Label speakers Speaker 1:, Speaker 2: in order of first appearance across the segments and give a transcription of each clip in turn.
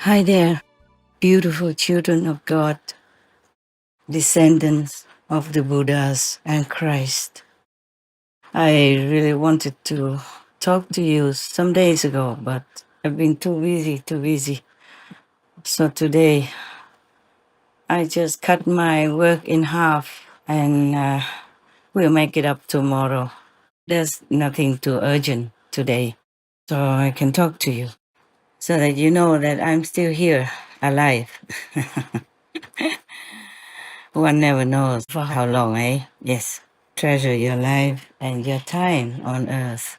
Speaker 1: Hi there, beautiful children of God, descendants of the Buddhas and Christ. I really wanted to talk to you some days ago, but I've been too busy. So today, I just cut my work in half and we'll make it up tomorrow. There's nothing too urgent today, so I can talk to you so that you know that I'm still here, alive. One never knows for how long, eh? Yes. Treasure your life and your time on earth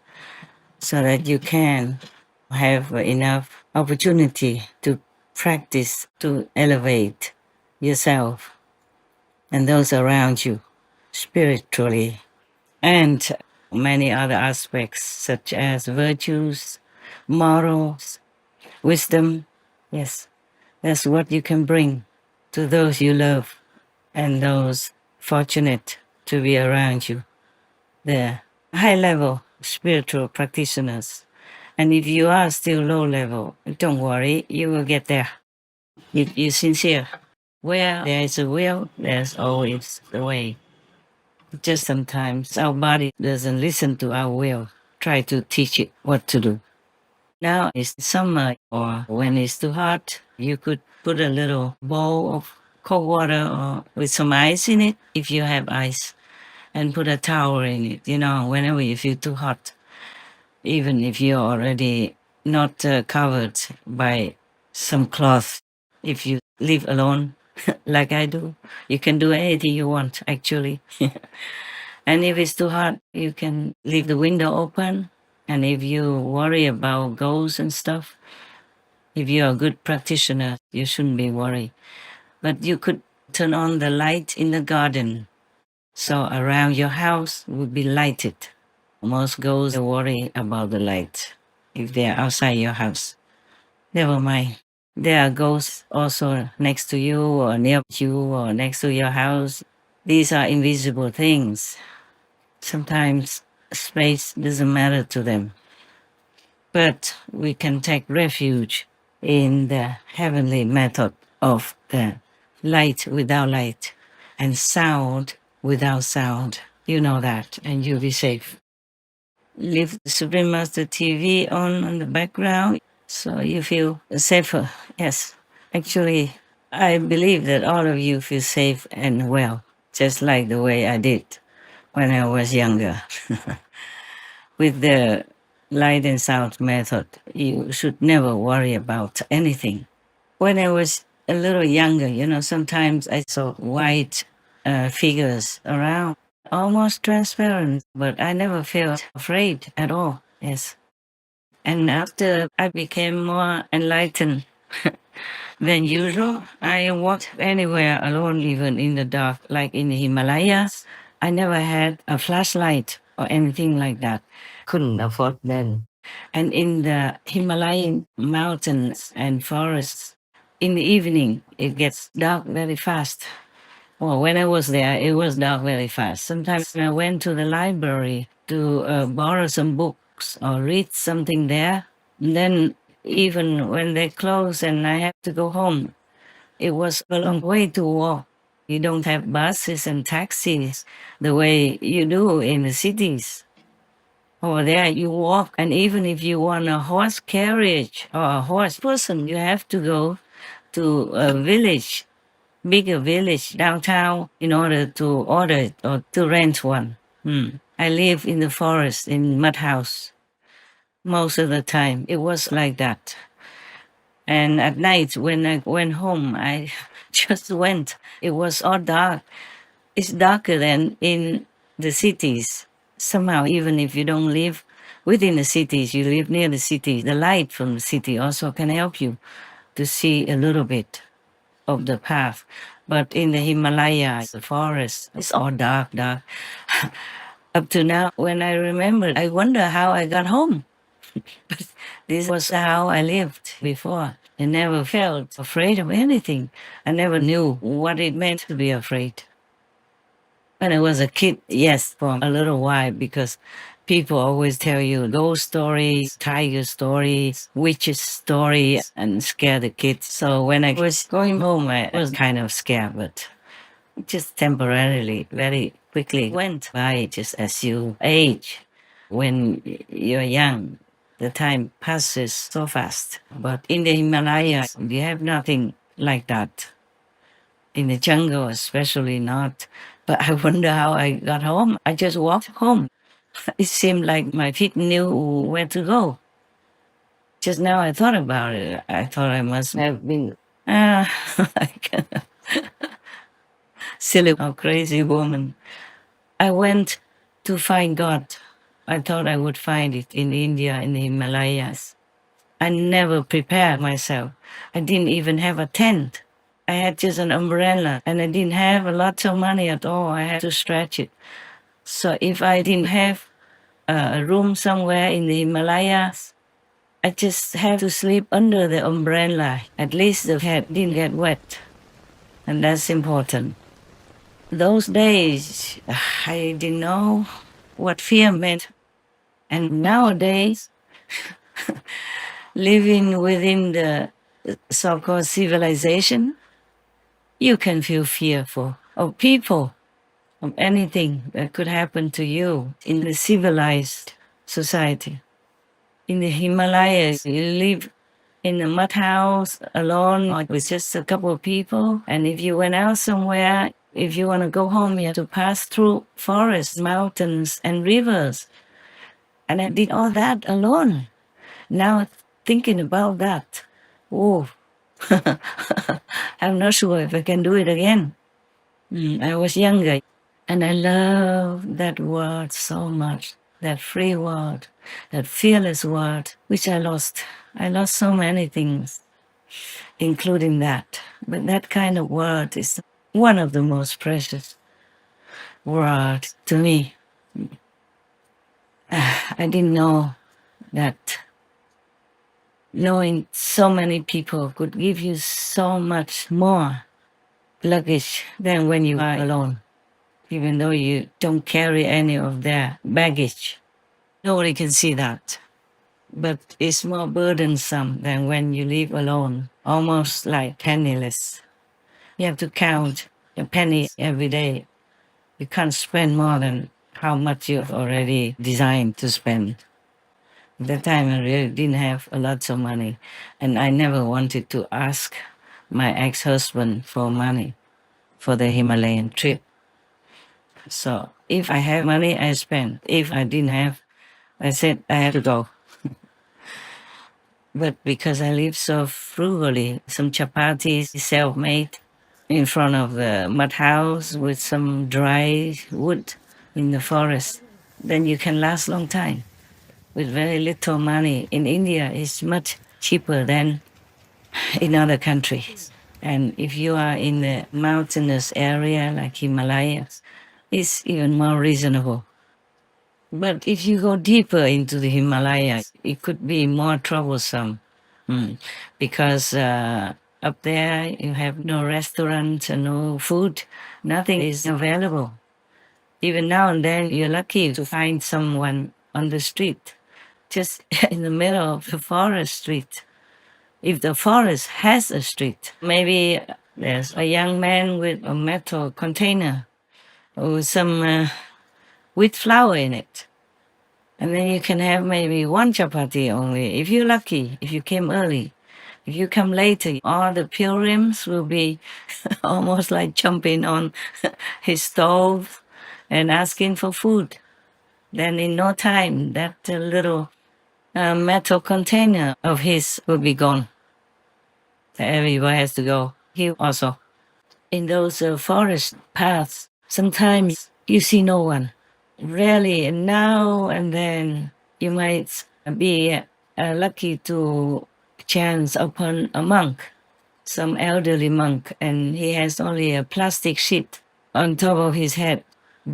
Speaker 1: so that you can have enough opportunity to practice, to elevate yourself and those around you spiritually, and many other aspects such as virtues, morals, wisdom. Yes, that's what you can bring to those you love and those fortunate to be around you. The high level spiritual practitioners. And if you are still low level, don't worry, you will get there. If you're sincere. Where there is a will, there's always a way. Just sometimes our body doesn't listen to our will. Try to teach it what to do. Now it's summer, or when it's too hot, you could put a little bowl of cold water or with some ice in it if you have ice, and put a towel in it, whenever you feel too hot. Even if you're already not covered by some cloth, if you live alone, like I do, you can do anything you want, actually. And if it's too hot, you can leave the window open. And if you worry about ghosts and stuff, if you're a good practitioner, you shouldn't be worried. But you could turn on the light in the garden. So around your house would be lighted. Most ghosts worry about the light if they're outside your house. Never mind. There are ghosts also next to you or near you or next to your house. These are invisible things. Sometimes space doesn't matter to them. But we can take refuge in the heavenly method of the light without light and sound without sound. You know that, and you'll be safe. Leave the Supreme Master TV on in the background so you feel safer. Yes, actually, I believe that all of you feel safe and well, just like the way I did when I was younger. With the light and sound method, you should never worry about anything. When I was a little younger, sometimes I saw white figures around, almost transparent, but I never felt afraid at all. Yes. And after I became more enlightened than usual, I walked anywhere alone, even in the dark, like in the Himalayas. I never had a flashlight or anything like that. Couldn't afford then. And in the Himalayan mountains and forests, in the evening, it gets dark very fast. Well, when I was there, it was dark very fast. Sometimes I went to the library to borrow some books or read something there. And then even when they close and I have to go home, it was a long way to walk. You don't have buses and taxis the way you do in the cities. Over there, you walk, and even if you want a horse carriage or a horse person, you have to go to a village, bigger village downtown, in order to order it or to rent one. I live in the forest in mud house. Most of the time, it was like that. And at night, when I went home, I just went. It was all dark. It's darker than in the cities. Somehow, even if you don't live within the cities, you live near the city, the light from the city also can help you to see a little bit of the path. But in the Himalayas, the forest, it's all dark, dark. Up to now, when I remember, I wonder how I got home. But this was how I lived before. I never felt afraid of anything. I never knew what it meant to be afraid. When I was a kid, yes, for a little while, because People always tell you ghost stories, tiger stories, witches stories, and scare the kids. So when I was going home, I was kind of scared, but just temporarily, very quickly went by, just as you age. When you're young, the time passes so fast. But in the Himalayas, you have nothing like that. In the jungle, especially not. But I wonder how I got home. I just walked home. It seemed like my feet knew where to go. Just now I thought about it. I thought I must have been like a silly or crazy woman. I went to find God. I thought I would find it in India, in the Himalayas. I never prepared myself. I didn't even have a tent. I had just an umbrella and I didn't have a lot of money at all. I had to stretch it. So if I didn't have a room somewhere in the Himalayas, I just have to sleep under the umbrella. At least the head didn't get wet. And that's important. Those days, I didn't know what fear meant. And nowadays, living within the so-called civilization, you can feel fearful of people, of anything that could happen to you in the civilized society. In the Himalayas, you live in a mud house alone or with just a couple of people. And if you went out somewhere, if you want to go home, you have to pass through forests, mountains, and rivers. And I did all that alone. Now, thinking about that, oh, I'm not sure if I can do it again. I was younger, and I love that word so much, that free word, that fearless word, which I lost. I lost so many things, including that. But that kind of word is one of the most precious words to me. I didn't know that knowing so many people could give you so much more luggage than when you are alone, even though you don't carry any of their baggage. Nobody can see that. But it's more burdensome than when you live alone, almost like penniless. You have to count your penny every day. You can't spend more than how much you've already designed to spend. At that time, I really didn't have a lot of money, and I never wanted to ask my ex-husband for money for the Himalayan trip. So if I have money, I spend. If I didn't have, I said I had to go. But because I live so frugally, some chapatis, self-made, in front of the mud house with some dry wood in the forest, then you can last long time with very little money. In India, it's much cheaper than in other countries. And if you are in the mountainous area like Himalayas, it's even more reasonable. But if you go deeper into the Himalayas, it could be more troublesome because up there you have no restaurant, no food, nothing is available. Even now and then you're lucky to find someone on the street, just in the middle of the forest street. If the forest has a street, maybe there's a young man with a metal container with some wheat flour in it. And then you can have maybe one chapati only, if you're lucky, if you came early. If you come later, all the pilgrims will be almost like jumping on his stove and asking for food. Then in no time, that little metal container of his will be gone. Everybody has to go. He also. In those forest paths, sometimes you see no one. Rarely, now and then, you might be lucky to chance upon a monk, some elderly monk, and he has only a plastic sheet on top of his head,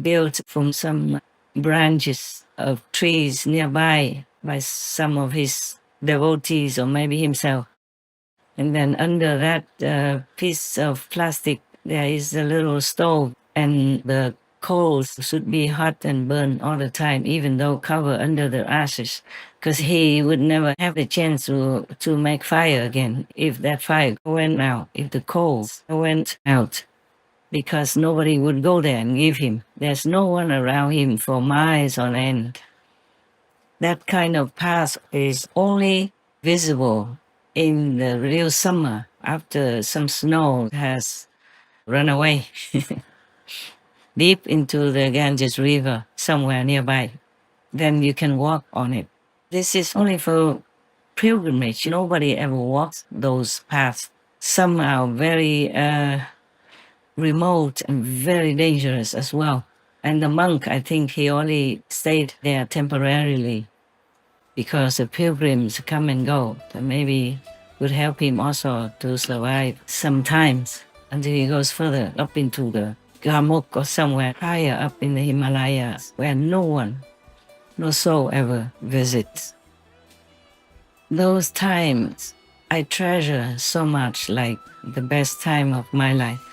Speaker 1: built from some branches of trees nearby by some of his devotees or maybe himself. And then under that piece of plastic, there is a little stove, and the coals should be hot and burn all the time, even though covered under the ashes, because he would never have the chance to make fire again if that fire went out, if the coals went out, because nobody would go there and give him. There's no one around him for miles on end. That kind of path is only visible in the real summer after some snow has run away deep into the Ganges River somewhere nearby. Then you can walk on it. This is only for pilgrimage. Nobody ever walks those paths. Some are very remote and very dangerous as well. And the monk, I think he only stayed there temporarily because the pilgrims come and go. That maybe would help him also to survive sometimes until he goes further up into the Gamok or somewhere higher up in the Himalayas where no one, no soul ever visits. Those times I treasure so much, like the best time of my life.